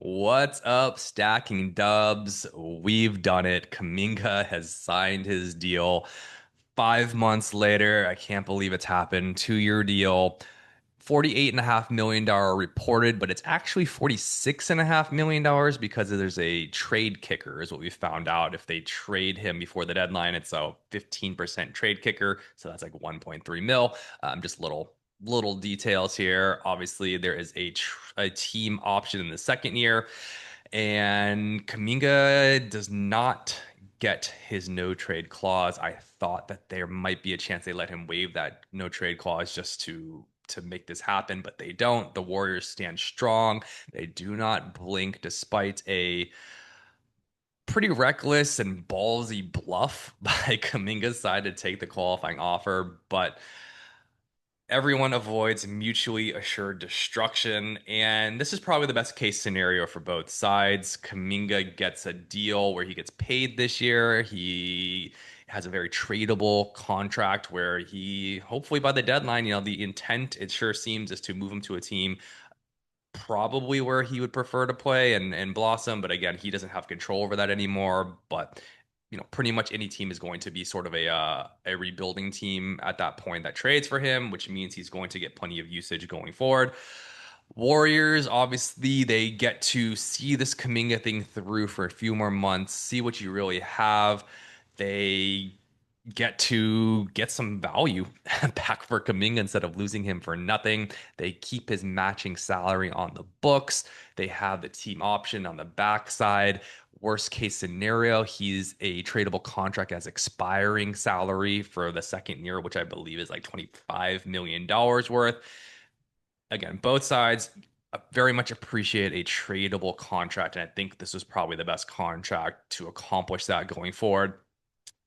What's up, stacking dubs? We've done it. Kuminga has signed his deal. 5 months later, I can't believe it's happened. 2-year deal, $48.5 million reported, but it's actually $46.5 million because there's a trade kicker, is what we found out. If they trade him before the deadline, it's a 15% trade kicker. So that's like 1.3 mil. Just little details here. Obviously, there is a team option in the second year, and Kuminga does not get his no trade clause. I thought that there might be a chance they let him waive that no trade clause just to make this happen, but they don't. The Warriors stand strong. They do not blink despite a pretty reckless and ballsy bluff by Kuminga's side to take the qualifying offer, but everyone avoids mutually assured destruction. And this is probably the best case scenario for both sides. Kuminga gets a deal where he gets paid this year. He has a very tradable contract where he, hopefully by the deadline, the intent, it sure seems, is to move him to a team probably where he would prefer to play and blossom. But again, he doesn't have control over that anymore. But pretty much any team is going to be sort of a rebuilding team at that point that trades for him, which means he's going to get plenty of usage going forward. Warriors, obviously, they get to see this Kuminga thing through for a few more months, see what you really have. They get to get some value back for Kuminga instead of losing him for nothing. They keep his matching salary on the books. They have the team option on the backside. Worst case scenario, he's a tradable contract as expiring salary for the second year, which I believe is like $25 million worth. Again, both sides very much appreciate a tradable contract, and I think this was probably the best contract to accomplish that going forward.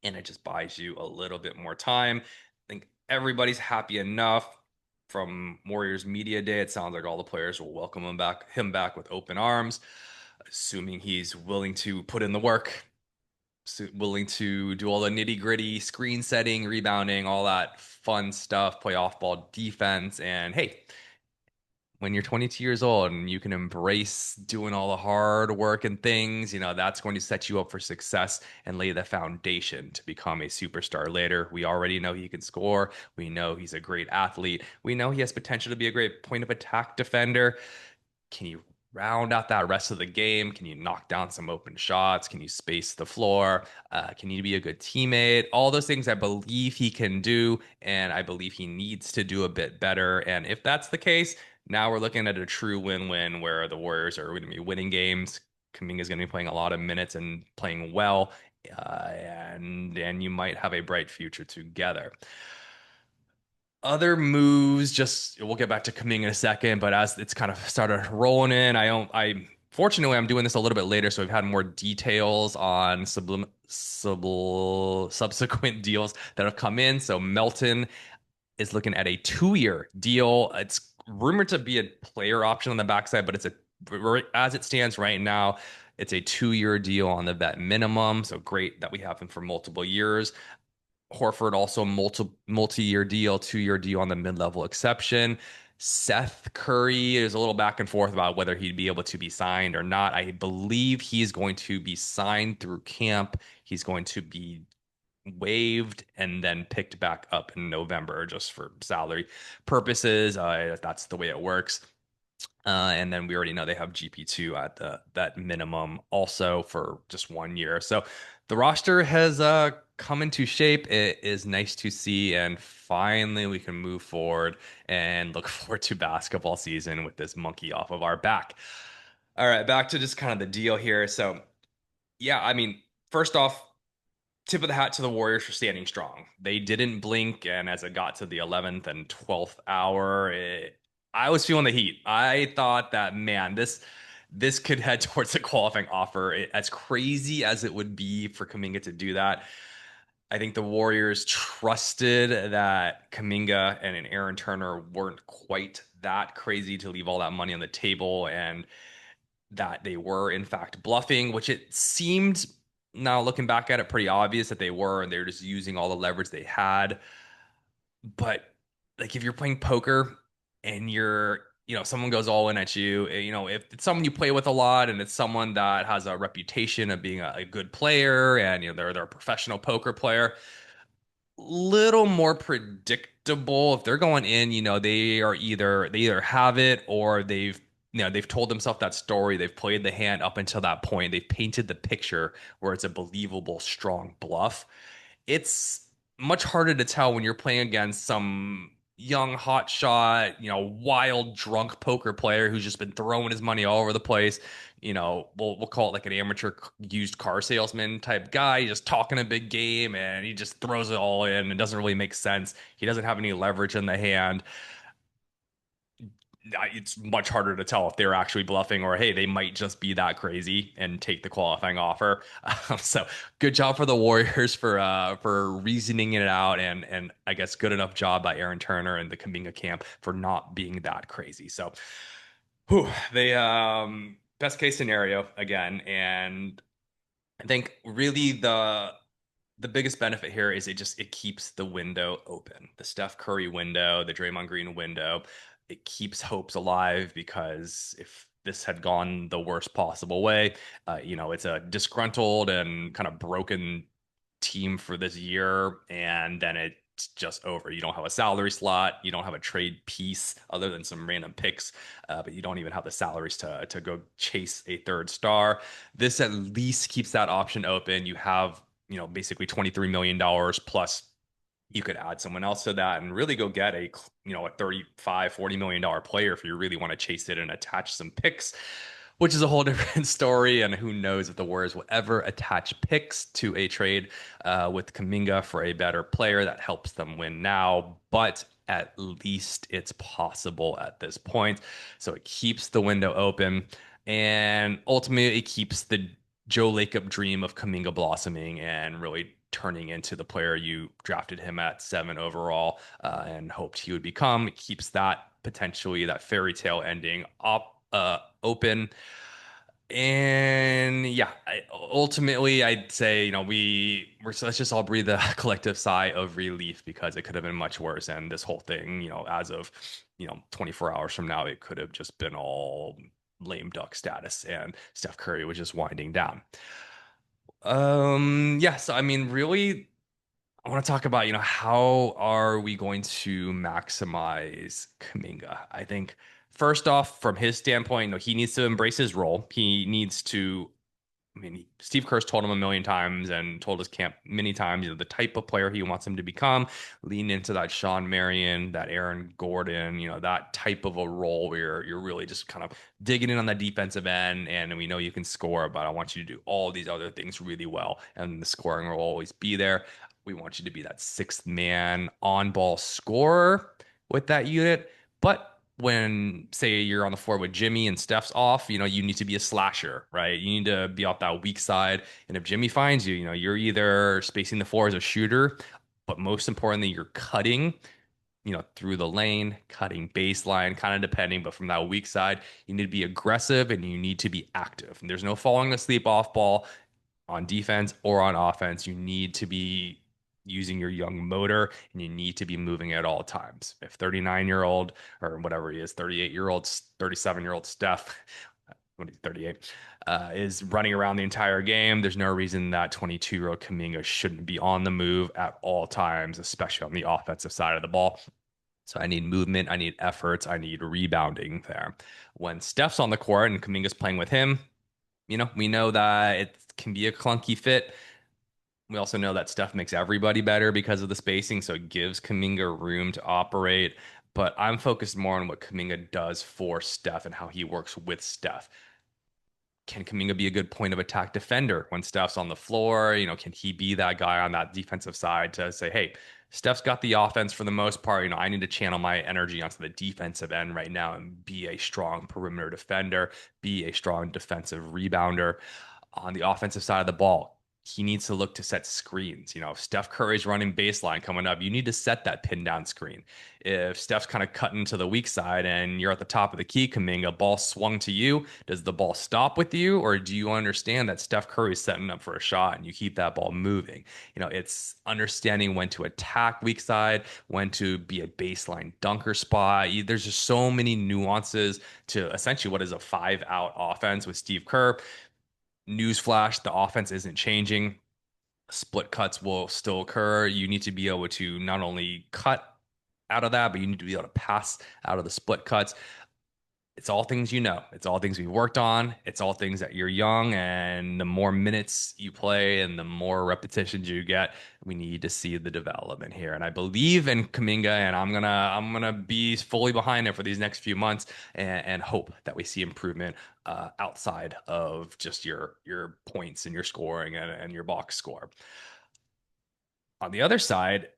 And it just buys you a little bit more time. I think everybody's happy enough. From Warriors Media Day, it sounds like all the players will welcome him back with open arms, assuming he's willing to put in the work, willing to do all the nitty gritty screen setting, rebounding, all that fun stuff, play off ball defense. And hey, when you're 22 years old and you can embrace doing all the hard work and things, that's going to set you up for success and lay the foundation to become a superstar later. We already know he can score. We know he's a great athlete. We know he has potential to be a great point of attack defender. Can you round out that rest of the game? Can you knock down some open shots? Can you space the floor? Can you be a good teammate? All those things I believe he can do, and I believe he needs to do a bit better. And if that's the case, now we're looking at a true win-win where the Warriors are going to be winning games. Kuminga is going to be playing a lot of minutes and playing well, and you might have a bright future together. Other moves, just we'll get back to Kuminga in a second, but as it's kind of started rolling in, I fortunately I'm doing this a little bit later, so we've had more details on subsequent deals that have come in. So Melton is looking at a 2-year deal. It's rumored to be a player option on the backside, but as it stands right now, it's a 2-year deal on the vet minimum. So great that we have him for multiple years. Horford also multi-year deal, 2-year deal on the mid-level exception. Seth Curry is a little back and forth about whether he'd be able to be signed or not. I believe he's going to be signed through camp. He's going to be waived and then picked back up in November just for salary purposes. That's the way it works. And then we already know they have GP2 at that minimum also for just 1 year. So the roster has come into shape. It is nice to see, and finally we can move forward and look forward to basketball season with this monkey off of our back. All right, back to just kind of the deal here. So yeah, I mean, first off, tip of the hat to the Warriors for standing strong. They didn't blink, and as it got to the 11th and 12th hour, I was feeling the heat. I thought that, man, this could head towards a qualifying offer. As crazy as it would be for Kuminga to do that, I think the Warriors trusted that Kuminga and Aaron Turner weren't quite that crazy to leave all that money on the table, and that they were in fact bluffing, which it seemed, now looking back at it, pretty obvious that they were, and they were just using all the leverage they had. But like if you're playing poker and you're someone goes all in at you, if it's someone you play with a lot and it's someone that has a reputation of being a good player and they're a professional poker player, little more predictable. If they're going in, they either have it or they've told themselves that story. They've played the hand up until that point. They've painted the picture where it's a believable, strong bluff. It's much harder to tell when you're playing against some young hotshot, wild drunk poker player who's just been throwing his money all over the place. We'll call it like an amateur used car salesman type guy, just talking a big game and he just throws it all in and doesn't really make sense. He doesn't have any leverage in the hand. It's much harder to tell if they're actually bluffing or hey, they might just be that crazy and take the qualifying offer. So good job for the Warriors for reasoning it out, and I guess good enough job by Aaron Turner and the Kuminga camp for not being that crazy. So, they best case scenario again, and I think really the biggest benefit here is it keeps the window open. The Steph Curry window, the Draymond Green window, it keeps hopes alive because if this had gone the worst possible way, it's a disgruntled and kind of broken team for this year, and then it's just over. You don't have a salary slot, you don't have a trade piece other than some random picks, but you don't even have the salaries to go chase a third star. This at least keeps that option open. You have basically $23 million plus you could add someone else to that and really go get a 35 $40 million player if you really want to chase it and attach some picks, which is a whole different story. And who knows if the Warriors will ever attach picks to a trade with Kuminga for a better player that helps them win now. But at least it's possible at this point. So it keeps the window open. And ultimately, it keeps the Joe Lacob dream of Kuminga blossoming and really turning into the player you drafted him at 7 overall and hoped he would become. It keeps that potentially that fairy tale ending open. And yeah, ultimately, I'd say so let's just all breathe a collective sigh of relief because it could have been much worse. And this whole thing, as of 24 hours from now, it could have just been all lame duck status, and Steph Curry was just winding down. Yeah, so I mean, really, I want to talk about, how are we going to maximize Kuminga? I think first off, from his standpoint, he needs to embrace his role. He needs to I mean, Steve Kerr's told him a million times and told his camp many times, the type of player he wants him to become, lean into that Sean Marion, that Aaron Gordon, that type of a role where you're really just kind of digging in on the defensive end. And we know you can score, but I want you to do all these other things really well. And the scoring will always be there. We want you to be that sixth man on ball scorer with that unit. But when say you're on the floor with Jimmy and Steph's off, you need to be a slasher, right? You need to be off that weak side. And if Jimmy finds you, you're either spacing the floor as a shooter, but most importantly, you're cutting, through the lane, cutting baseline, kind of depending. But from that weak side, you need to be aggressive and you need to be active. And there's no falling asleep off ball on defense or on offense. You need to be using your young motor and you need to be moving at all times. If 39-year-old or whatever he is, 38-year-old, 37-year-old Steph, when he's 38, is running around the entire game, there's no reason that 22-year-old Kuminga shouldn't be on the move at all times, especially on the offensive side of the ball. So I need movement, I need efforts, I need rebounding there. When Steph's on the court and Kuminga's playing with him, we know that it can be a clunky fit. We also know that Steph makes everybody better because of the spacing, so it gives Kuminga room to operate. But I'm focused more on what Kuminga does for Steph and how he works with Steph. Can Kuminga be a good point of attack defender when Steph's on the floor? Can he be that guy on that defensive side to say, hey, Steph's got the offense for the most part. I need to channel my energy onto the defensive end right now and be a strong perimeter defender, be a strong defensive rebounder. On the offensive side of the ball, he needs to look to set screens. If Steph Curry's running baseline coming up, you need to set that pin down screen. If Steph's kind of cutting to the weak side and you're at the top of the key, Kuminga, ball swung to you, does the ball stop with you, or do you understand that Steph Curry's setting up for a shot and you keep that ball moving? It's understanding when to attack weak side, when to be a baseline dunker spot. There's just so many nuances to essentially what is a 5-out offense with Steve Kerr. Newsflash, the offense isn't changing. Split cuts will still occur. You need to be able to not only cut out of that, but you need to be able to pass out of the split cuts. It's all things you know. It's all things we've worked on. It's all things that you're young, and the more minutes you play and the more repetitions you get, we need to see the development here. And I believe in Kuminga, and I'm gonna be fully behind him for these next few months, and hope that we see improvement outside of just your points and your scoring and your box score. On the other side,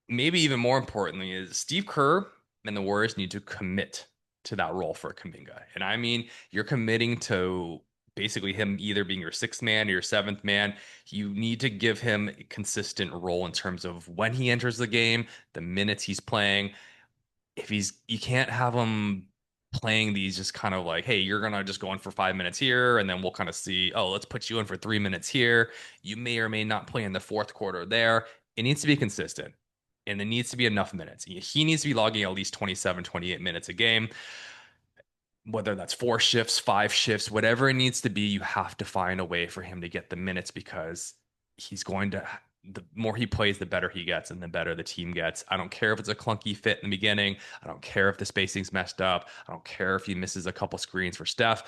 maybe even more importantly, is Steve Kerr and the Warriors need to commit to that role for Kuminga. And I mean, you're committing to basically him either being your sixth man or your seventh man. You need to give him a consistent role in terms of when he enters the game, the minutes he's playing. If you can't have him playing these just kind of like, hey, you're gonna just go in for 5 minutes here, and then we'll kind of see, oh, let's put you in for 3 minutes here. You may or may not play in the fourth quarter there. It needs to be consistent, and it needs to be enough minutes. He needs to be logging at least 27, 28 minutes a game, whether that's 4 shifts, 5 shifts, whatever it needs to be. You have to find a way for him to get the minutes because he's going to, the more he plays, the better he gets and the better the team gets. I don't care if it's a clunky fit in the beginning. I don't care if the spacing's messed up. I don't care if he misses a couple screens for Steph.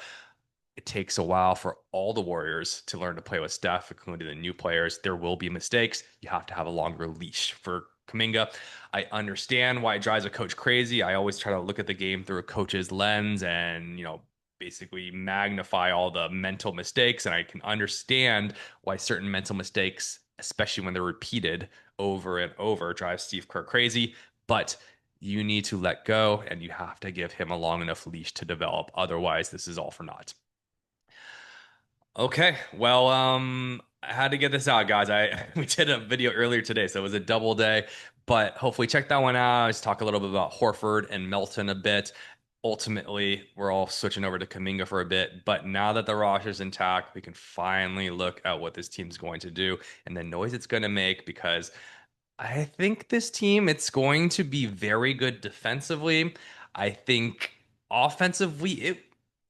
It takes a while for all the Warriors to learn to play with Steph, including the new players. There will be mistakes. You have to have a longer leash for Kuminga. I understand why it drives a coach crazy. I always try to look at the game through a coach's lens and, basically magnify all the mental mistakes. And I can understand why certain mental mistakes, especially when they're repeated over and over, drive Steve Kerr crazy. But you need to let go and you have to give him a long enough leash to develop. Otherwise, this is all for naught. Okay, well, I had to get this out, guys. We did a video earlier today, so it was a double day, but hopefully check that one out. Let's talk a little bit about Horford and Melton a bit. Ultimately, we're all switching over to Kuminga for a bit, but now that the roster's intact, we can finally look at what this team's going to do and the noise it's going to make because I think this team, it's going to be very good defensively. I think offensively,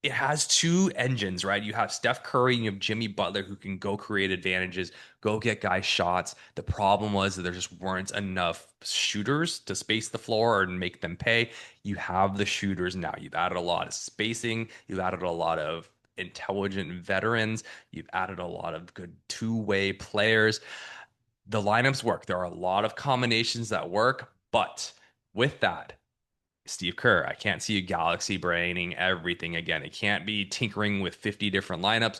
it has two engines, right? You have Steph Curry and you have Jimmy Butler who can go create advantages, go get guys shots. The problem was that there just weren't enough shooters to space the floor and make them pay. You have the shooters now. You've added a lot of spacing, you've added a lot of intelligent veterans, you've added a lot of good two-way players. The lineups work. There are a lot of combinations that work, but with that, Steve Kerr, I can't see you galaxy braining everything again. It can't be tinkering with 50 different lineups.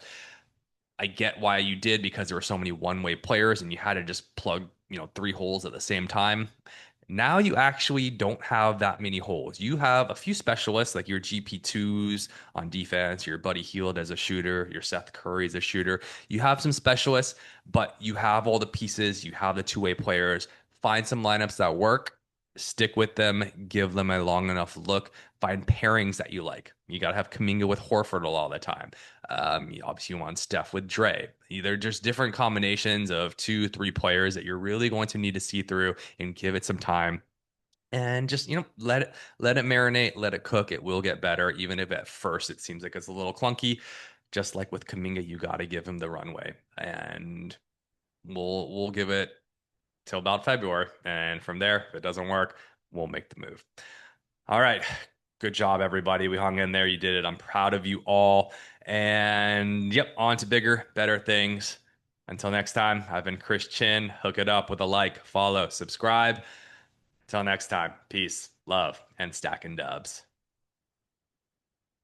I get why you did because there were so many one-way players and you had to just plug, 3 holes at the same time. Now you actually don't have that many holes. You have a few specialists like your GP2s on defense, your Buddy Hield as a shooter, your Seth Curry as a shooter. You have some specialists, but you have all the pieces. You have the two-way players. Find some lineups that work, stick with them, give them a long enough look, find pairings that you like. You got to have Kuminga with Horford a lot of the time. Obviously, you want Steph with Dre. Either just different combinations of 2, 3 players that you're really going to need to see through and give it some time. And just let it marinate, let it cook. It will get better, even if at first it seems like it's a little clunky. Just like with Kuminga, you got to give him the runway, and we'll give it till about February. And from there, if it doesn't work, we'll make the move. All right. Good job, everybody. We hung in there. You did it. I'm proud of you all. And yep, on to bigger, better things. Until next time, I've been Chris Chinn. Hook it up with a like, follow, subscribe. Until next time, peace, love, and stacking dubs.